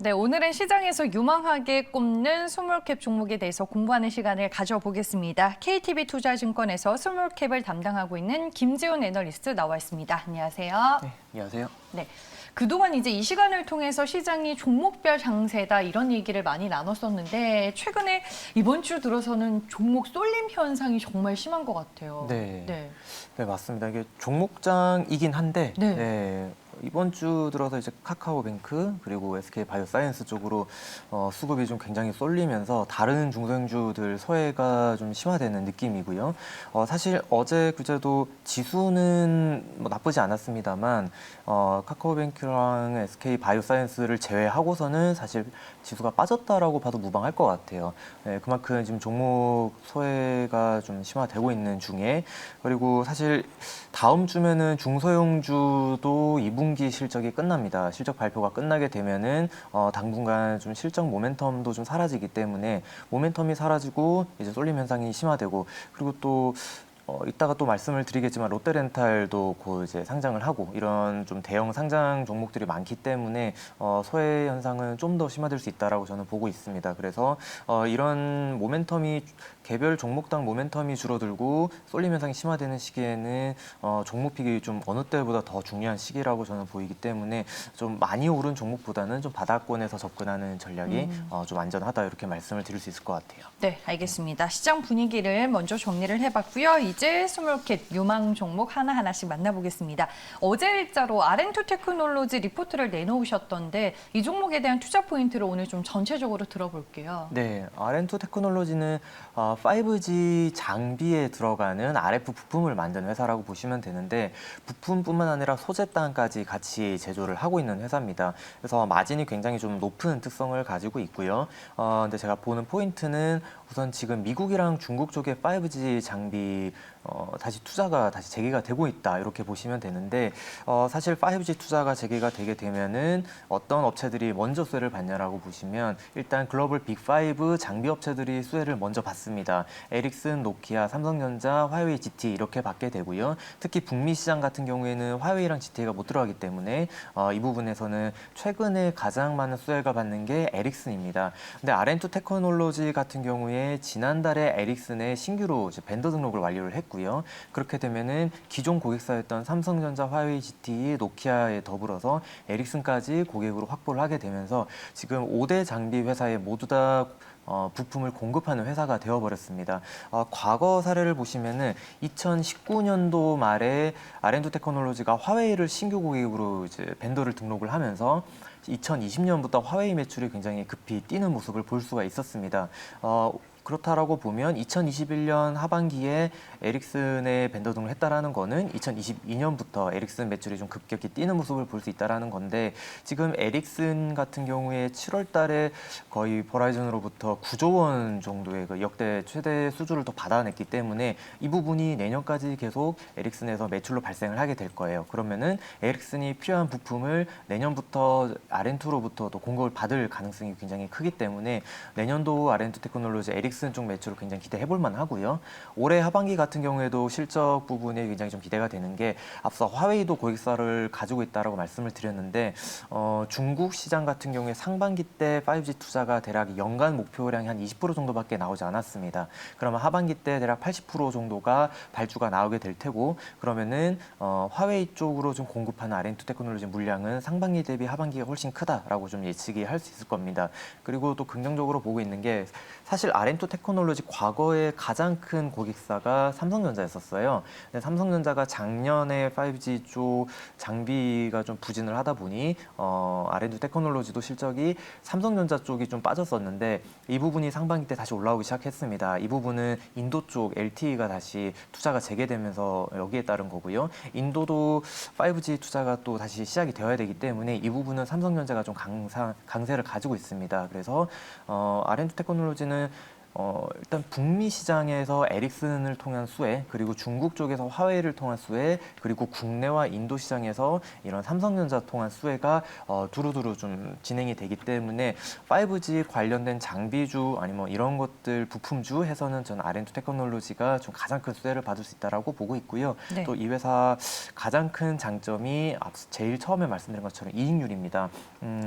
네, 오늘은 시장에서 유망하게 꼽는 스몰캡 종목에 대해서 공부하는 시간을 가져보겠습니다. KTB 투자증권에서 스몰캡을 담당하고 있는 김지훈 애널리스트 나와 있습니다. 안녕하세요. 네, 안녕하세요. 네, 그동안 이제 이 시간을 통해서 시장이 종목별 장세다 이런 얘기를 많이 나눴었는데 최근에 이번 주 들어서는 종목 쏠림 현상이 정말 심한 것 같아요. 네, 맞습니다. 이게 종목장이긴 한데 네. 이번 주 들어서 이제 카카오뱅크 그리고 SK바이오사이언스 쪽으로 수급이 좀 굉장히 쏠리면서 다른 중소형주들 소외가 좀 심화되는 느낌이고요. 사실 어제 그제도 지수는 뭐 나쁘지 않았습니다만 카카오뱅크랑 SK바이오사이언스를 제외하고서는 사실 지수가 빠졌다라고 봐도 무방할 것 같아요. 네, 그만큼 지금 종목 소외가 좀 심화되고 있는 중에 그리고 사실 다음 주면은 중소형주도 2분기 실적이 끝납니다. 실적 발표가 끝나게 되면은 당분간 좀 실적 모멘텀도 좀 사라지기 때문에 모멘텀이 사라지고 이제 쏠림 현상이 심화되고 그리고 또 이따가 또 말씀을 드리겠지만 롯데렌탈도 곧 이제 상장을 하고 이런 좀 대형 상장 종목들이 많기 때문에 소외 현상은 좀 더 심화될 수 있다라고 저는 보고 있습니다. 그래서 이런 모멘텀이 개별 종목당 모멘텀이 줄어들고 쏠림 현상이 심화되는 시기에는 종목픽이 좀 어느 때보다 더 중요한 시기라고 저는 보이기 때문에 좀 많이 오른 종목보다는 좀 바닥권에서 접근하는 전략이 좀 안전하다 이렇게 말씀을 드릴 수 있을 것 같아요. 네, 알겠습니다. 시장 분위기를 먼저 정리를 해봤고요. 이제 스몰캡 유망 종목 하나하나씩 만나보겠습니다. 어제 일자로 R&2 테크놀로지 리포트를 내놓으셨던데 이 종목에 대한 투자 포인트를 오늘 좀 전체적으로 들어볼게요. 네, R&2 테크놀로지는 5G 장비에 들어가는 RF 부품을 만드는 회사라고 보시면 되는데 부품뿐만 아니라 소재단까지 같이 제조를 하고 있는 회사입니다. 그래서 마진이 굉장히 좀 높은 특성을 가지고 있고요. 근데 제가 보는 포인트는 우선 지금 미국이랑 중국 쪽에 5G 장비 다시 투자가 다시 재개가 되고 있다 이렇게 보시면 되는데 사실 5G 투자가 재개가 되게 되면은 어떤 업체들이 먼저 수혜를 받냐라고 보시면 일단 글로벌 빅5 장비 업체들이 수혜를 먼저 받습니다. 에릭슨, 노키아, 삼성전자, 화웨이, GT 이렇게 받게 되고요. 특히 북미 시장 같은 경우에는 화웨이랑 GT가 못 들어가기 때문에 이 부분에서는 최근에 가장 많은 수혜가 받는 게 에릭슨입니다. 근데 R&2 테크놀로지 같은 경우에 지난달에 에릭슨의 신규로 이제 벤더 등록을 완료를 했고요. 그렇게 되면은 기존 고객사였던 삼성전자, 화웨이, GT, 노키아에 더불어서 에릭슨까지 고객으로 확보를 하게 되면서 지금 5대 장비 회사에 모두 다 부품을 공급하는 회사가 되어버렸습니다. 과거 사례를 보시면은 2019년도 말에 R&D 테크놀로지가 화웨이를 신규 고객으로 이제 벤더를 등록을 하면서 2020년부터 화웨이 매출이 굉장히 급히 뛰는 모습을 볼 수가 있었습니다. 그렇다라고 보면 2021년 하반기에 에릭슨의 벤더 등을 했다라는 거는 2022년부터 에릭슨 매출이 좀 급격히 뛰는 모습을 볼 수 있다라는 건데 지금 에릭슨 같은 경우에 7월 달에 거의 버라이즌으로부터 9조 원 정도의 그 역대 최대 수주를 더 받아냈기 때문에 이 부분이 내년까지 계속 에릭슨에서 매출로 발생을 하게 될 거예요. 그러면은 에릭슨이 필요한 부품을 내년부터 R&D로부터 또 공급을 받을 가능성이 굉장히 크기 때문에 내년도 R&D 테크놀로지 에릭슨 쪽 매출을 굉장히 기대해 볼 만하고요. 올해 하반기 같은 경우에도 실적 부분에 굉장히 좀 기대가 되는 게 앞서 화웨이도 고객사를 가지고 있다라고 말씀을 드렸는데 중국 시장 같은 경우에 상반기 때 5G 투자가 대략 연간 목표량이 한 20% 정도밖에 나오지 않았습니다. 그러면 하반기 때 대략 80% 정도가 발주가 나오게 될 테고 그러면은 화웨이 쪽으로 좀 공급하는 R&D 테크놀로지 물량은 상반기 대비 하반기가 훨씬 크다라고 좀 예측이 할 수 있을 겁니다. 그리고 또 긍정적으로 보고 있는 게 사실 R&D 테크놀로지 과거에 가장 큰 고객사가 삼성전자였었어요. 근데 삼성전자가 작년에 5G 쪽 장비가 좀 부진을 하다 보니 R&D 테크놀로지도 실적이 삼성전자 쪽이 좀 빠졌었는데 이 부분이 상반기 때 다시 올라오기 시작했습니다. 이 부분은 인도 쪽 LTE가 다시 투자가 재개되면서 여기에 따른 거고요. 인도도 5G 투자가 또 다시 시작이 되어야 되기 때문에 이 부분은 삼성전자가 좀 강세를 가지고 있습니다. 그래서 R&D 테크놀로지는 일단 북미 시장에서 에릭슨을 통한 수혜, 그리고 중국 쪽에서 화웨이를 통한 수혜, 그리고 국내와 인도 시장에서 이런 삼성전자 통한 수혜가 두루두루 좀 진행이 되기 때문에 5G 관련된 장비주 아니면 뭐 이런 것들 부품주 해서는 저는 아렌투 테크놀로지가 좀 가장 큰 수혜를 받을 수 있다라고 보고 있고요. 네. 또 이 회사 가장 큰 장점이 앞서 제일 처음에 말씀드린 것처럼 이익률입니다.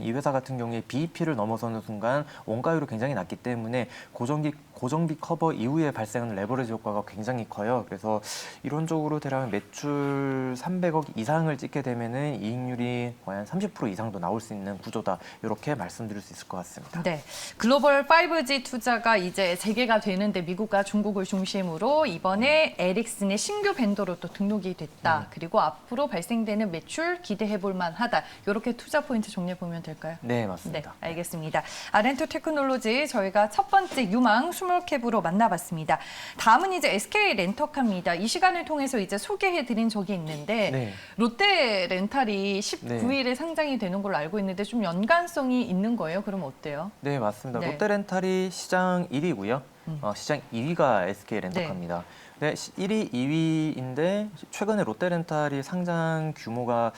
이 회사 같은 경우에 BEP를 넘어서는 순간 원가율이 굉장히 낮기 때문에 고정비 커버 이후에 발생하는 레버리지 효과가 굉장히 커요. 그래서 이론적으로 대략 매출 300억 이상을 찍게 되면은 이익률이 거의 한 30% 이상도 나올 수 있는 구조다. 이렇게 말씀드릴 수 있을 것 같습니다. 네, 글로벌 5G 투자가 이제 재개가 되는데 미국과 중국을 중심으로 이번에 에릭슨의 신규 벤더로 또 등록이 됐다. 그리고 앞으로 발생되는 매출 기대해 볼 만하다. 이렇게 투자 포인트 정리해 보면 될까요? 네, 맞습니다. 네, 알겠습니다. 아렌투 테크놀로지 저희가 첫 번째 유망 스몰캡으로 만나봤습니다. 다음은 이제 SK 렌터카입니다. 이 시간을 통해서 이제 소개해드린 적이 있는데 네. 롯데 렌탈이 19일에 상장이 되는 걸로 알고 있는데 좀 연관성이 있는 거예요? 그럼 어때요? 네, 맞습니다. 네. 롯데렌탈이 시장 1위고요. 시장 2위가 SK 렌터카입니다. 네, 1위, 2위인데 최근에 롯데렌탈이 상장 규모가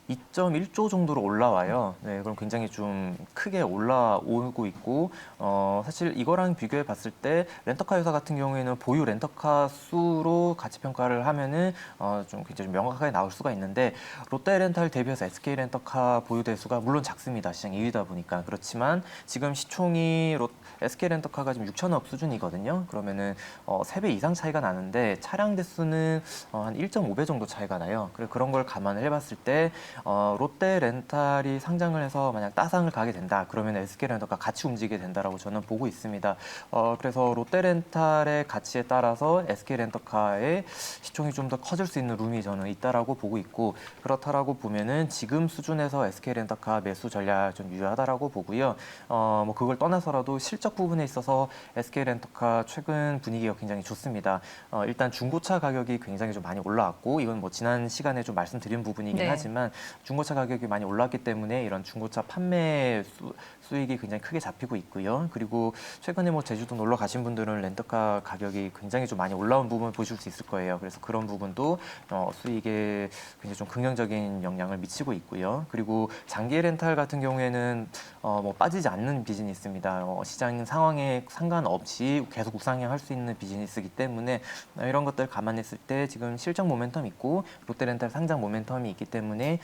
2.1조 정도로 올라와요. 네, 그럼 굉장히 좀 크게 올라오고 있고, 사실 이거랑 비교해 봤을 때 렌터카 회사 같은 경우에는 보유 렌터카 수로 가치 평가를 하면은 좀 굉장히 좀 명확하게 나올 수가 있는데 롯데렌탈 대비해서 SK 렌터카 보유 대수가 물론 작습니다. 시장 2위다 보니까 그렇지만 지금 시총이 SK 렌터카가 지금 6천억 수준이거든요. 그러면은 3배 이상 차이가 나는데 차량 대수는 한 1.5배 정도 차이가 나요. 그런 걸 감안을 해봤을 때 롯데 렌탈이 상장을 해서 만약 따상을 가게 된다. 그러면 SK 렌터카 같이 움직이게 된다라고 저는 보고 있습니다. 그래서 롯데 렌탈의 가치에 따라서 SK 렌터카의 시총이 좀 더 커질 수 있는 룸이 저는 있다라고 보고 있고 그렇다라고 보면은 지금 수준에서 SK 렌터카 매수 전략 좀 유효하다라고 보고요. 뭐 그걸 떠나서라도 실적 부분에 있어서 SK 렌터카 최근 분위기가 굉장히 좋습니다. 일단 중고차 가격이 굉장히 좀 많이 올라왔고 이건 뭐 지난 시간에 좀 말씀드린 부분이긴 네. 하지만 중고차 가격이 많이 올랐기 때문에 이런 중고차 판매 수익이 굉장히 크게 잡히고 있고요. 그리고 최근에 뭐 제주도 놀러 가신 분들은 렌터카 가격이 굉장히 좀 많이 올라온 부분 보실 수 있을 거예요. 그래서 그런 부분도 수익에 굉장히 좀 긍정적인 영향을 미치고 있고요. 그리고 장기 렌탈 같은 경우에는 뭐 빠지지 않는 비즈니스입니다. 시장 상황에 상관없이 계속 우상향할 수 있는 비즈니스이기 때문에 이런 것들 감안했을 때 지금 실적 모멘텀 있고 롯데렌탈 상장 모멘텀이 있기 때문에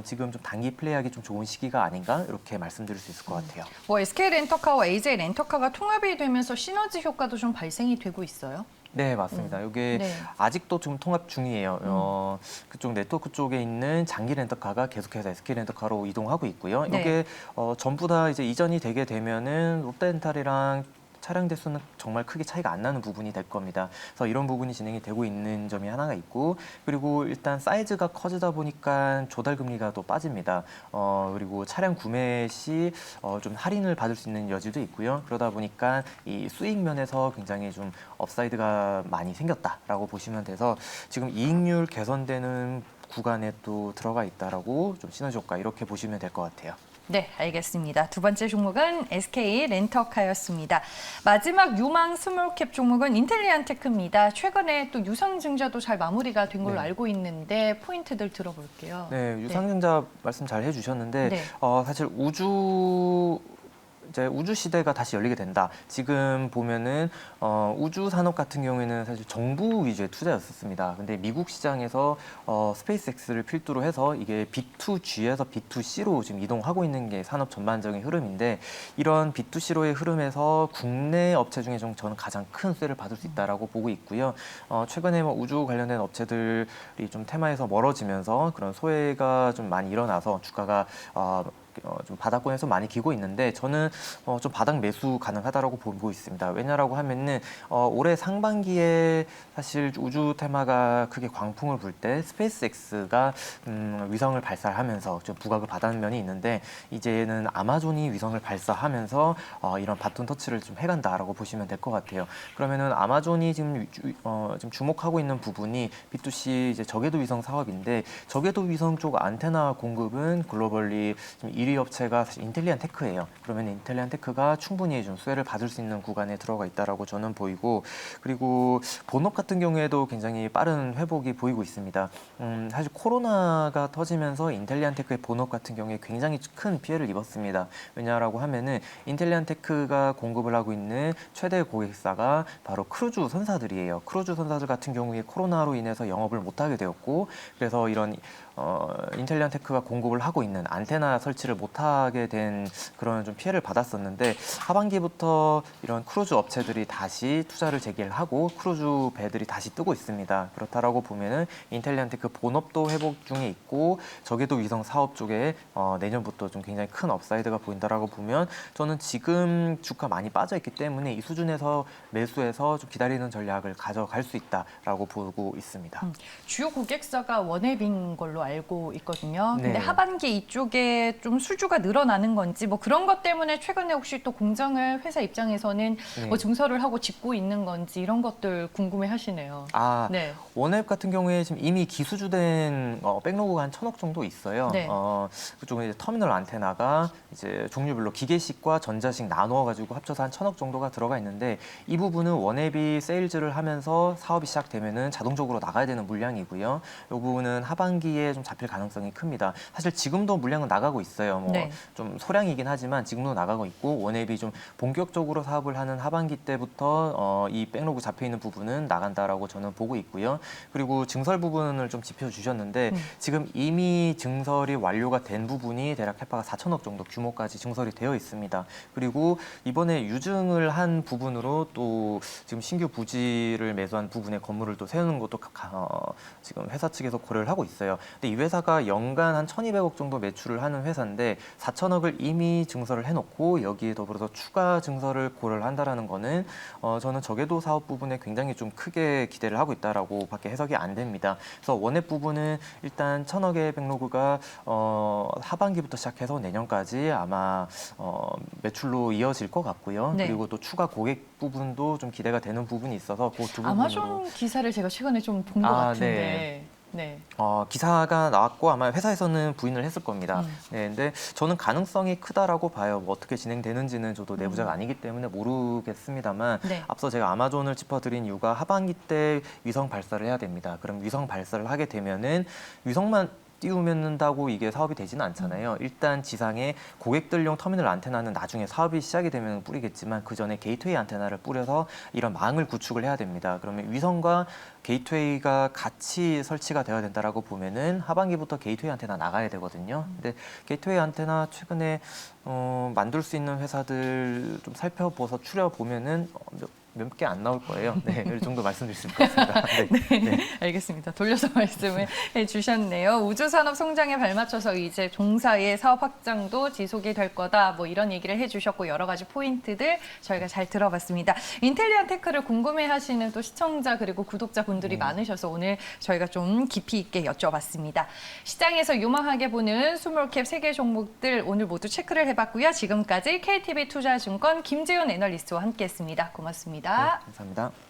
지금 좀 단기 플레이하기 좀 좋은 시기가 아닌가 이렇게 말씀드릴 수 있을 것 같아요. 뭐 SK 렌터카와 AJ 렌터카가 통합이 되면서 시너지 효과도 좀 발생이 되고 있어요? 네, 맞습니다. 이게 네. 아직도 지금 통합 중이에요. 그쪽 네트워크 쪽에 있는 장기 렌터카가 계속해서 SK 렌터카로 이동하고 있고요. 네. 이게 전부 다 이제 이전이 되게 되면은 롯데렌탈이랑 차량 대수는 정말 크게 차이가 안 나는 부분이 될 겁니다. 그래서 이런 부분이 진행이 되고 있는 점이 하나가 있고 그리고 일단 사이즈가 커지다 보니까 조달 금리가 또 빠집니다. 그리고 차량 구매 시 좀 할인을 받을 수 있는 여지도 있고요. 그러다 보니까 이 수익 면에서 굉장히 좀 업사이드가 많이 생겼다라고 보시면 돼서 지금 이익률 개선되는 구간에 또 들어가 있다라고 좀 시너지 효과 이렇게 보시면 될 것 같아요. 네, 알겠습니다. 두 번째 종목은 SK 렌터카였습니다. 마지막 유망 스몰캡 종목은 인텔리안테크입니다. 최근에 또 유상증자도 잘 마무리가 된 걸로 네. 알고 있는데 포인트들 들어볼게요. 네, 유상증자 말씀 잘 해주셨는데 네. 사실 이제 우주 시대가 다시 열리게 된다. 지금 보면은 우주 산업 같은 경우에는 사실 정부 위주의 투자였었습니다. 근데 미국 시장에서 스페이스X를 필두로 해서 이게 B2G에서 B2C로 지금 이동하고 있는 게 산업 전반적인 흐름인데 이런 B2C로의 흐름에서 국내 업체 중에 저는 가장 큰 수혜를 받을 수 있다라고 보고 있고요. 최근에 뭐 우주 관련된 업체들이 좀 테마에서 멀어지면서 그런 소외가 좀 많이 일어나서 주가가 좀 바닥권에서 많이 기고 있는데 저는 좀 바닥 매수 가능하다라고 보고 있습니다. 왜냐라고 하면은 올해 상반기에 사실 우주 테마가 크게 광풍을 불 때 스페이스X가 위성을 발사하면서 좀 부각을 받은 면이 있는데 이제는 아마존이 위성을 발사하면서 이런 바톤 터치를 좀 해간다라고 보시면 될 것 같아요. 그러면은 아마존이 지금 주목하고 있는 부분이 B2C 이제 저궤도 위성 사업인데 저궤도 위성 쪽 안테나 공급은 글로벌리 지금 1위 1위 업체가 사실 인텔리안 테크예요. 그러면 인텔리안 테크가 충분히 좀 수혜를 받을 수 있는 구간에 들어가 있다라고 저는 보이고, 그리고 본업 같은 경우에도 굉장히 빠른 회복이 보이고 있습니다. 사실 코로나가 터지면서 인텔리안 테크의 본업 같은 경우에 굉장히 큰 피해를 입었습니다. 왜냐라고 하면은 인텔리안 테크가 공급을 하고 있는 최대 고객사가 바로 크루즈 선사들이에요. 크루즈 선사들 같은 경우에 코로나로 인해서 영업을 못하게 되었고, 그래서 이런 인텔리안 테크가 공급을 하고 있는 안테나 설치를 못하게 된 그런 좀 피해를 받았었는데, 하반기부터 이런 크루즈 업체들이 다시 투자를 재개하고 크루즈 배들이 다시 뜨고 있습니다. 그렇다라고 보면은 인텔리안 테크 본업도 회복 중에 있고, 저궤도 위성 사업 쪽에 내년부터 좀 굉장히 큰 업사이드가 보인다라고 보면, 저는 지금 주가 많이 빠져 있기 때문에 이 수준에서 매수해서 좀 기다리는 전략을 가져갈 수 있다라고 보고 있습니다. 주요 고객사가 원앱인 걸로 알고 있거든요. 근데 네. 하반기 이쪽에 좀 수주가 늘어나는 건지 뭐 그런 것 때문에 최근에 혹시 또 공장을 회사 입장에서는 네. 뭐 증설을 하고 짓고 있는 건지 이런 것들 궁금해 하시네요. 네. 원앱 같은 경우에 지금 이미 기수주된 백로그가 한 1,000억 정도 있어요. 네. 그쪽은 이제 터미널 안테나가 이제 종류별로 기계식과 전자식 나누어가지고 합쳐서 한 1,000억 정도가 들어가 있는데, 이 부분은 원앱이 세일즈를 하면서 사업이 시작되면은 자동적으로 나가야 되는 물량이고요. 이 부분은 하반기에 좀 잡힐 가능성이 큽니다. 사실 지금도 물량은 나가고 있어요. 네. 좀 소량이긴 하지만 지금도 나가고 있고, 원앱이 좀 본격적으로 사업을 하는 하반기 때부터 이 백로그 잡혀 있는 부분은 나간다라고 저는 보고 있고요. 그리고 증설 부분을 좀 짚어주셨는데, 지금 이미 증설이 완료가 된 부분이 대략 캐파가 4천억 정도 규모까지 증설이 되어 있습니다. 그리고 이번에 유증을 한 부분으로 또 지금 신규 부지를 매수한 부분에 건물을 또 세우는 것도 지금 회사 측에서 고려를 하고 있어요. 근데 이 회사가 연간 한 1,200억 정도 매출을 하는 회사인데 4천억을 이미 증설을 해놓고 여기에 더불어서 추가 증설을 고려를 한다라는 거는 저는 저궤도 사업 부분에 굉장히 좀 크게 기대를 하고 있다라고 밖에 해석이 안 됩니다. 그래서 원앱 부분은 일단 1,000억의 백로그가 하반기부터 시작해서 내년까지 아마 매출로 이어질 것 같고요. 네. 그리고 또 추가 고객 부분도 좀 기대가 되는 부분이 있어서 그 두 부분으로 아마존 기사를 제가 최근에 좀 본 것 같은데. 네. 기사가 나왔고 아마 회사에서는 부인을 했을 겁니다. 네, 근데 저는 가능성이 크다라고 봐요. 뭐 어떻게 진행되는지는 저도 내부자가 아니기 때문에 모르겠습니다만, 네. 앞서 제가 아마존을 짚어드린 이유가 하반기 때 위성 발사를 해야 됩니다. 그럼 위성 발사를 하게 되면은 위성만 띄우면다고 이게 사업이 되지는 않잖아요. 일단 지상에 고객들용 터미널 안테나는 나중에 사업이 시작이 되면 뿌리겠지만, 그 전에 게이트웨이 안테나를 뿌려서 이런 망을 구축을 해야 됩니다. 그러면 위성과 게이트웨이가 같이 설치가 되어야 된다라고 보면은 하반기부터 게이트웨이 안테나 나가야 되거든요. 근데 게이트웨이 안테나 최근에 만들 수 있는 회사들 좀 살펴봐서 추려보면은 몇 개 안 나올 거예요. 네, 이 정도 말씀드릴 수 있을 것 같습니다. 네. 알겠습니다. 돌려서 말씀을 해주셨네요. 우주산업 성장에 발맞춰서 이제 종사의 사업 확장도 지속이 될 거다. 뭐 이런 얘기를 해주셨고, 여러 가지 포인트들 저희가 잘 들어봤습니다. 인텔리안 테크를 궁금해하시는 또 시청자 그리고 구독자분들이 많으셔서 오늘 저희가 좀 깊이 있게 여쭤봤습니다. 시장에서 유망하게 보는 스몰캡 3개 종목들 오늘 모두 체크를 해봤고요. 지금까지 KTB 투자증권 김지훈 애널리스트와 함께했습니다. 고맙습니다. 네, 감사합니다.